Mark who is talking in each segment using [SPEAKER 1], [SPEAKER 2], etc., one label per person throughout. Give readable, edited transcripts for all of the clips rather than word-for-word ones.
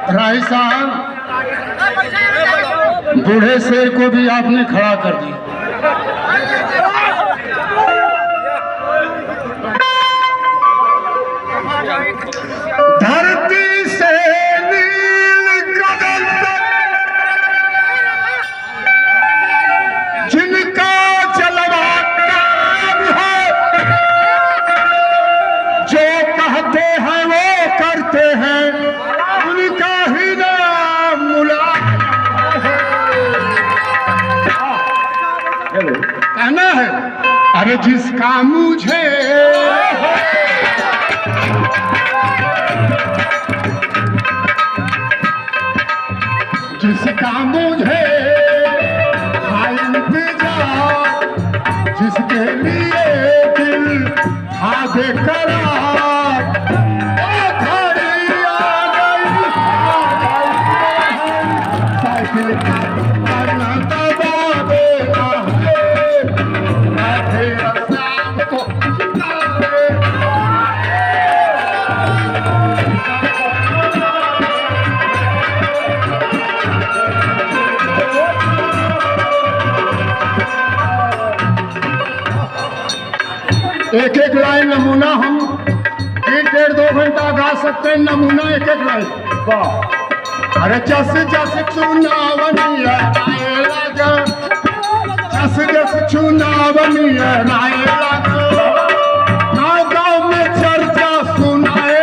[SPEAKER 1] राही साहब, बूढ़े शेर को भी आपने खड़ा कर दिया। धरती से नील गगन तक जिनका जलवा कायम है, जो कहते हैं वो करते हैं, उनका ही नाम मुलायम है। कहना है अरे जिसका मुझे जिसका मुझे इंतजार, जिसके लिए दिल था बेकरार, वो घड़ी आ गई साइकिल करना दबा देना है, मैं तेरा शाम को एक एक लाइन नमूना हम 1-1.5-2 घंटा गा सकते हैं। नमूना एक एक लाइन। वाह! अरे जस जस चुनावनिया राय लगा, जस जस चुनावनिया राय लगा, गाँव गाँव में चर्चा सुनाए।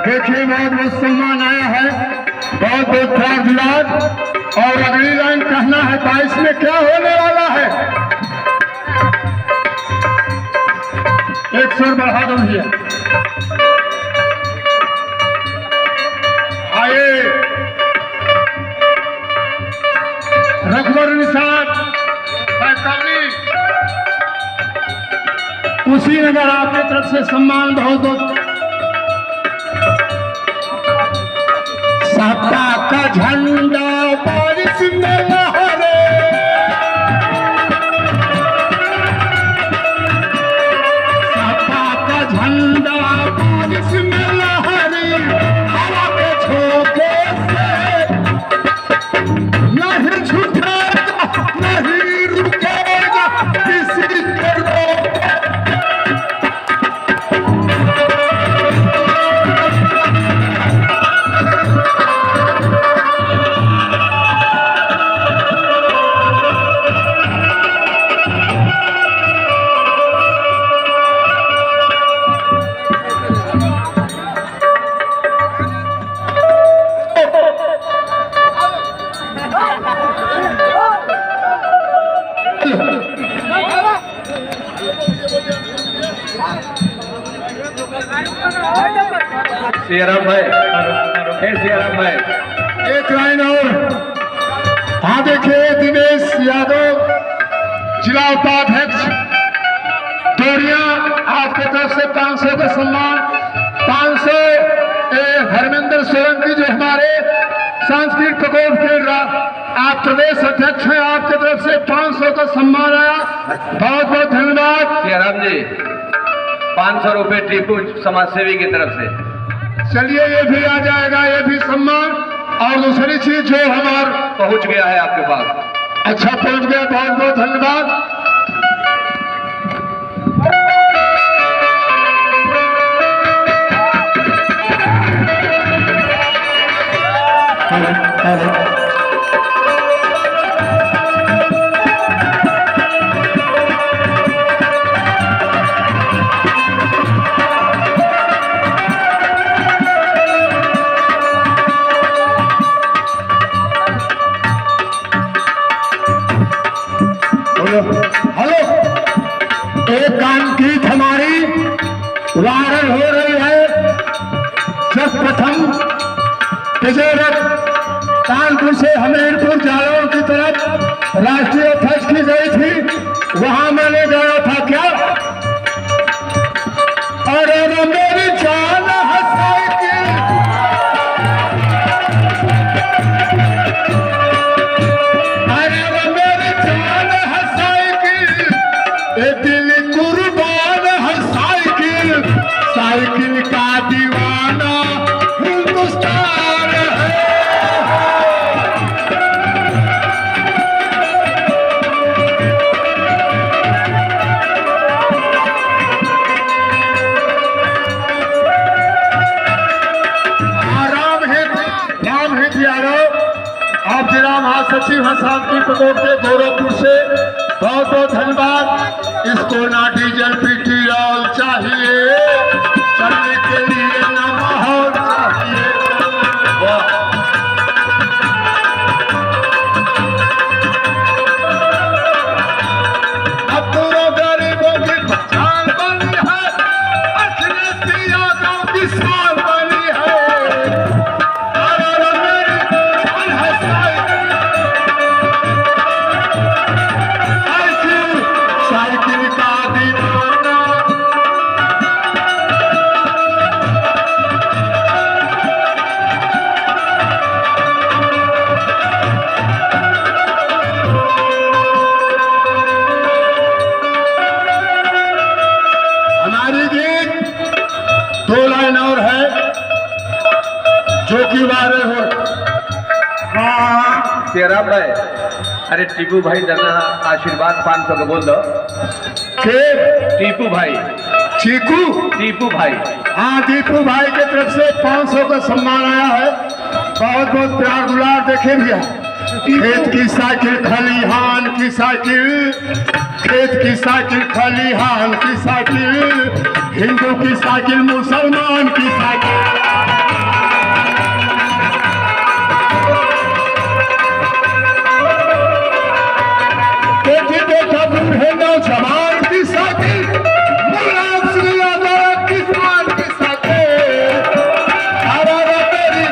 [SPEAKER 1] देखिए बहुत बहुत सम्मान आया है, बहुत बहुत प्यार दुलार। और अगली लाइन कहना है 22 में क्या होने वाला है। एक सुर बढ़ा दो भैया। आइए रकबर निशान कुशीनगर आपकी तरफ से सम्मान बहुत बहुत। सत्ता का झंडा बारिश में लहरे, सत्ता का झंडा बारिश में लहरे, हवा के झोंके से नहीं झुकेगा नहीं रुकेगा किसी के रोक।
[SPEAKER 2] सियाराम भाई, सियाराम भाई,
[SPEAKER 1] एक लाइन और। हाँ देखिए दिनेश यादव जिला उपाध्यक्ष दोरिया, आपके तरफ से 500 का सम्मान। 500 धर्मेंद्र सोलंकी जो हमारे सांस्कृतिक प्रकोष्ठ के आप प्रदेश अध्यक्ष हैं, आपके तरफ से 500 का सम्मान आया। बहुत बहुत धन्यवाद
[SPEAKER 2] सियाराम जी। 500 रुपए टीपू समाजसेवी की तरफ से।
[SPEAKER 1] चलिए ये भी आ जाएगा, ये भी सम्मान। और दूसरी चीज जो हमारा
[SPEAKER 2] पहुंच गया है आपके पास।
[SPEAKER 1] अच्छा पहुंच गया, बहुत बहुत धन्यवाद। हेलो, एक गान गीत हमारी वायरल हो रही है। जब प्रथम विजय रथ कानपुर से हमीरपुर जालौन की तरफ राष्ट्रीय अध्यक्ष की गई थी, वहां मैंने गया था क्या। अरे मेरी जान हंसाई की, अरे मेरी जान हंसाई की, ए दिल कुर्बान हर साइकिल का दीवाना हिंदुस्तान है। रामहित यादव, आप जिला महासचिव हैं शांति प्रकोप के गोरखपुर से, बहुत बहुत धन्यवाद। इसको ना डीजल पेट्रोल चाहिए, चलने के लिए ना माहौल चाहिए। अब पूरे गरीबों की पहचान बनी है, अखिलेश यादव की शान बनी है। अरे मेरी जान हंसाई, साइकिल का दीवाना। हमारी गीत 2 लाइन और है जो कि वायरल हो। हाँ
[SPEAKER 2] सियाराम भाई, अरे टीपू भाई जरा आशीर्वाद 500 का बोल दो।
[SPEAKER 1] के
[SPEAKER 2] टीपू भाई,
[SPEAKER 1] चीकू,
[SPEAKER 2] टीपू भाई,
[SPEAKER 1] हाँ दीपू भाई की तरफ से 500 का सम्मान आया है। बहुत बहुत प्यार दुलार देखे भैया। खेत की साइकिल खलिहान की साइकिल, खेत की साइकिल खलिहान की साइकिल, हिंदू की साइकिल मुसलमान की साइकिल। बेटी बेटा बूढ़े नौजवान की साइकिल, मुलायम सिंह यादव किसान की साइकिल। अरे मेरी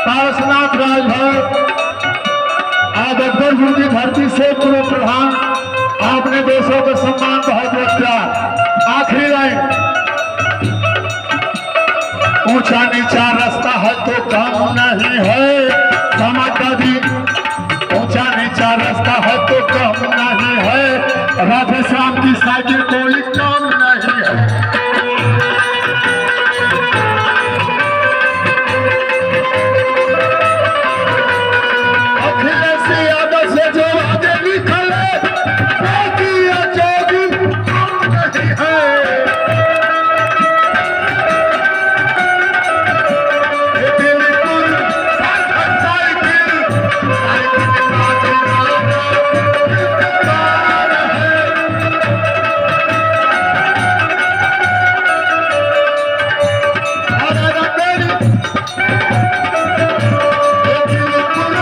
[SPEAKER 1] पारसनाथ राजभर आदतगढ़ की धरती से पूर्व प्रधान, आपने देशों का सम्मान बहुत बहुत प्यार। आखिरी लाइन, ऊंचा नीचा रास्ता है तो कम नहीं है, समाजवादी ऊंचा नीचा रास्ता है तो कम नहीं है, राधे श्याम की साइकिल कोई कम नहीं है। अखिलेश यादव से जो आगे निकल जोगी कम नहीं है। ये बिल्कुल साइकिल, साइकिल का दीवाना हिंदुस्तान है। अरे मेरी, ये बिल्कुल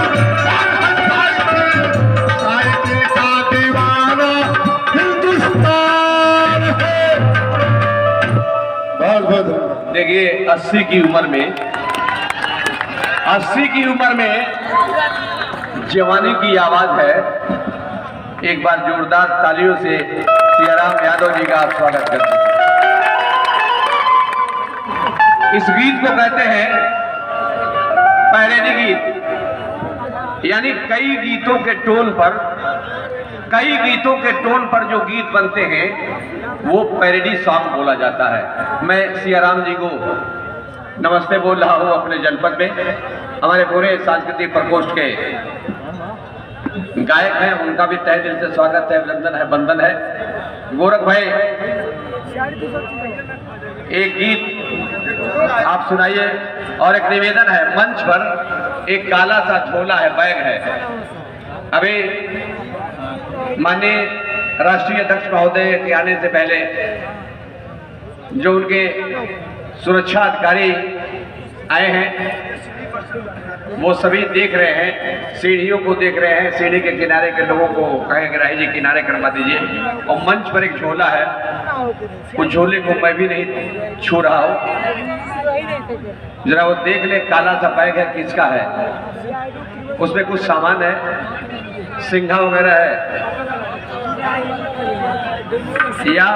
[SPEAKER 1] साइकिल का दीवाना हिंदुस्तान है। बहुत बहुत धन्यवाद।
[SPEAKER 2] देखिए 80 की उम्र में, 80 की उम्र में जवानी की आवाज है। एक बार जोरदार तालियों से सियाराम यादव जी का आप स्वागत करते हैं। इस गीत को कहते हैं पैरेडी गीत, यानी कई गीतों के टोन पर जो गीत बनते हैं वो पैरेडी सॉन्ग बोला जाता है। मैं सियाराम जी को नमस्ते बोल रहा हूँ अपने जनपद में। हमारे पूरे सांस्कृतिक प्रकोष्ठ के गायक हैं, उनका भी तहे दिल से स्वागत है, अभिनंदन है, वंदन है। गोरख भाई एक गीत आप सुनाइए। और एक निवेदन है, मंच पर एक काला सा झोला है, बैग है। अभी माननीय राष्ट्रीय अध्यक्ष महोदय के आने से पहले जो उनके सुरक्षा अधिकारी आए हैं वो सभी देख रहे हैं, सीढ़ियों को देख रहे हैं। सीढ़ी के किनारे के लोगों को कहें कि राही जी किनारे करवा दीजिए। और मंच पर एक झोला है, उस झोले को मैं भी नहीं छू रहा हूँ। जरा वो देख ले, काला सा बैग है, किसका है? उसमें कुछ सामान है, सिंघा वगैरह है, या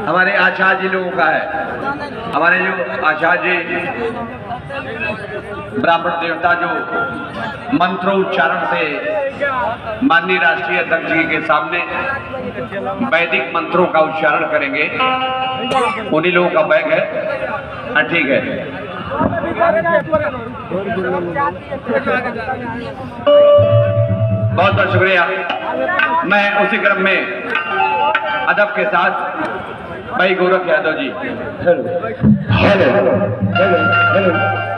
[SPEAKER 2] हमारे आचार्य जी लोगों का है। हमारे जो आचार्य जी ब्राह्मण देवता जो मंत्रोच्चारण से माननीय राष्ट्रीय अध्यक्ष जी के सामने वैदिक मंत्रों का उच्चारण करेंगे, उन्हीं लोगों का बैग है। हाँ ठीक है। बहुत बहुत शुक्रिया। मैं उसी क्रम में अदब के साथ भाई Gorakh Yadav ji.
[SPEAKER 1] Hello hello hello hello